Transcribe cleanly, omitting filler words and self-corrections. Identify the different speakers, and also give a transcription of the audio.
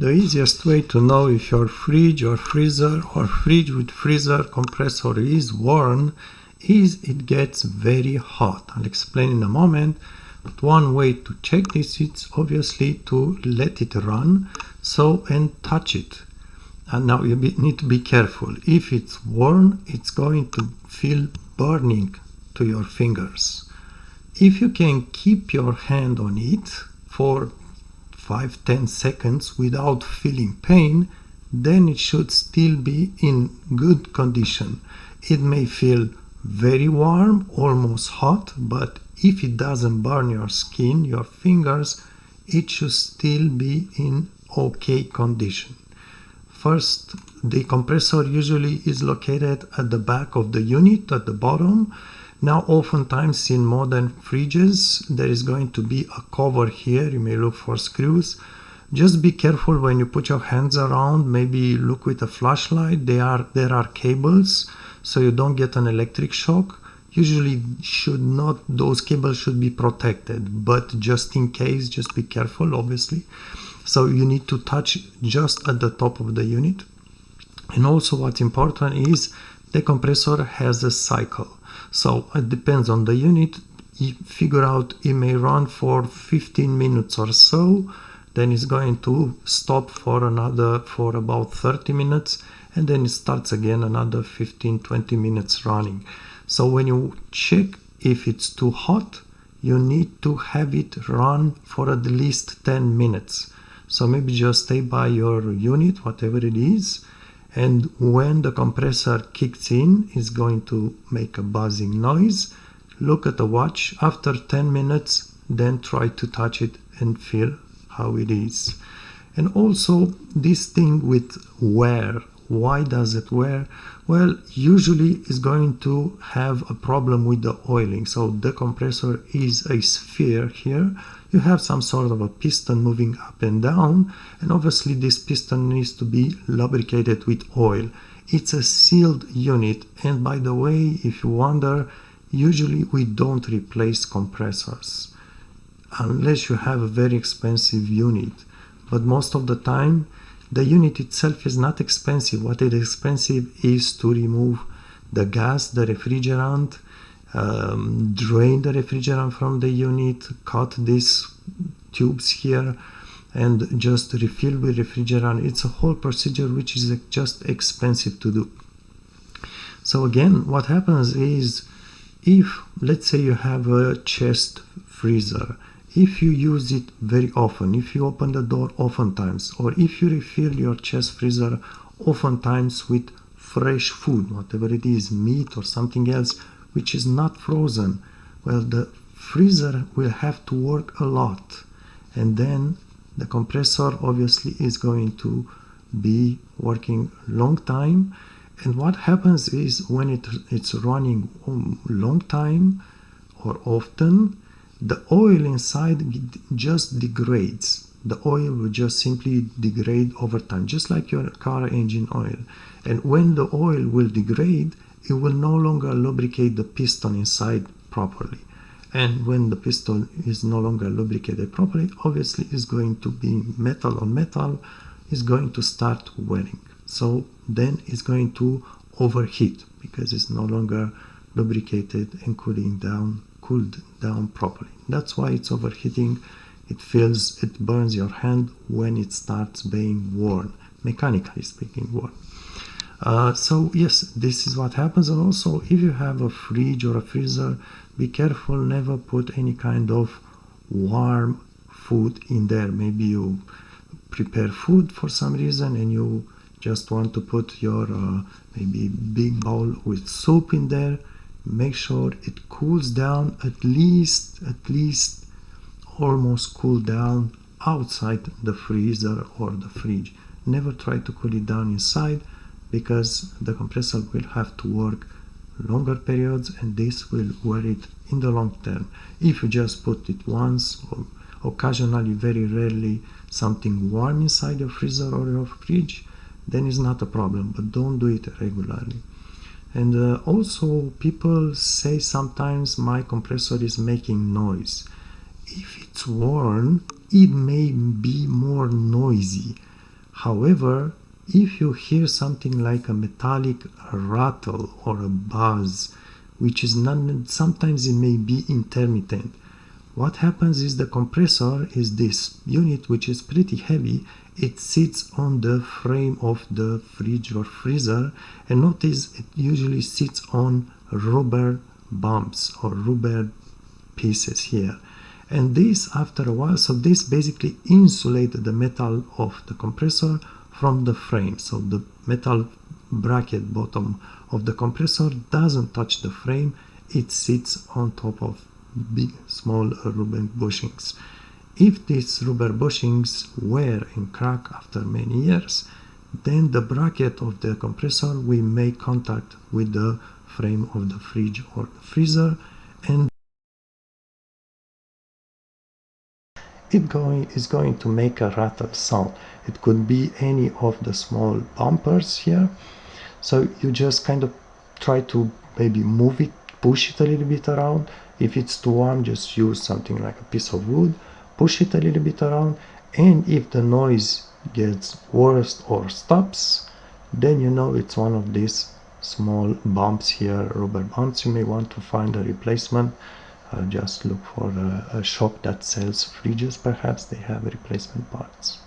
Speaker 1: The easiest way to know if your fridge or freezer or fridge with freezer compressor is worn is it gets very hot. I'll explain in a moment, but one way to check this is obviously to let it run and touch it. And now you need to be careful. If it's worn, it's going to feel burning to your fingers. If you can keep your hand on it for 5-10 seconds without feeling pain, then it should still be in good condition. It may feel very warm, almost hot, but if it doesn't burn your skin, your fingers, it should still be in okay condition. First, the compressor usually is located at the back of the unit, at the bottom. Now, oftentimes in modern fridges, there is going to be a cover here. You may look for screws. Just be careful when you put your hands around. Maybe look with a flashlight. There are cables, so you don't get an electric shock. Usually, those cables should be protected, but just in case, just be careful, obviously. So you need to touch just at the top of the unit. And also, what's important is the compressor has a cycle. So it depends on the unit. You figure out it may run for 15 minutes or so, then it's going to stop for about 30 minutes, and then it starts again another 15-20 minutes running. So when you check if it's too hot, you need to have it run for at least 10 minutes. So maybe just stay by your unit, whatever it is, and when the compressor kicks in, it's going to make a buzzing noise. Look at the watch. After 10 minutes, then try to touch it and feel how it is. And also this thing with wear. Why does it wear? Well, usually it's going to have a problem with the oiling. So the compressor is a sphere here. You have some sort of a piston moving up and down, and obviously this piston needs to be lubricated with oil. It's a sealed unit, and by the way, if you wonder, usually we don't replace compressors unless you have a very expensive unit. But most of the time, the unit itself is not expensive. What is expensive is to remove the gas, the refrigerant, drain the refrigerant from the unit, cut these tubes here, and just refill with refrigerant. It's a whole procedure which is just expensive to do. So again, what happens is, if let's say you have a chest freezer, if you use it very often, if you open the door oftentimes, or if you refill your chest freezer oftentimes with fresh food, whatever it is, meat or something else which is not frozen, well, the freezer will have to work a lot, and then the compressor obviously is going to be working long time. And what happens is, when it's running long time or often, the oil inside just degrades. The oil will just simply degrade over time, just like your car engine oil. And when the oil will degrade, it will no longer lubricate the piston inside properly. And when the piston is no longer lubricated properly, obviously it's going to be metal on metal, is going to start wearing. So then it's going to overheat because it's no longer lubricated and cooled down properly. That's why it's overheating. It burns your hand when it starts being worn, mechanically speaking, worn. So yes, this is what happens. And also, if you have a fridge or a freezer, be careful, never put any kind of warm food in there. Maybe you prepare food for some reason and you just want to put your maybe big bowl with soup in there. Make sure it cools down, at least almost cool down outside the freezer or the fridge. Never try to cool it down inside, because the compressor will have to work longer periods, and this will wear it in the long term. If you just put it once or occasionally, very rarely, something warm inside your freezer or your fridge, then it's not a problem, but don't do it regularly. And also, people say sometimes my compressor is making noise. If it's worn, it may be more noisy, However, if you hear something like a metallic rattle or a buzz, which is not, sometimes it may be intermittent. What happens is the compressor is this unit which is pretty heavy. It sits on the frame of the fridge or freezer, and notice it usually sits on rubber bumps or rubber pieces here. And this, after a while, so this basically insulated the metal of the compressor from the frame. So the metal bracket bottom of the compressor doesn't touch the frame, it sits on top of big small rubber bushings. If these rubber bushings wear and crack after many years, then the bracket of the compressor will make contact with the frame of the fridge or the freezer, and is going to make a rattle sound. It could be any of the small bumpers here. So you just kind of try to maybe move it, push it a little bit around. If it's too warm, just use something like a piece of wood, push it a little bit around, and if the noise gets worse or stops, then you know it's one of these small bumps here, rubber bumps. You may want to find a replacement. Just look for a shop that sells fridges, perhaps they have replacement parts.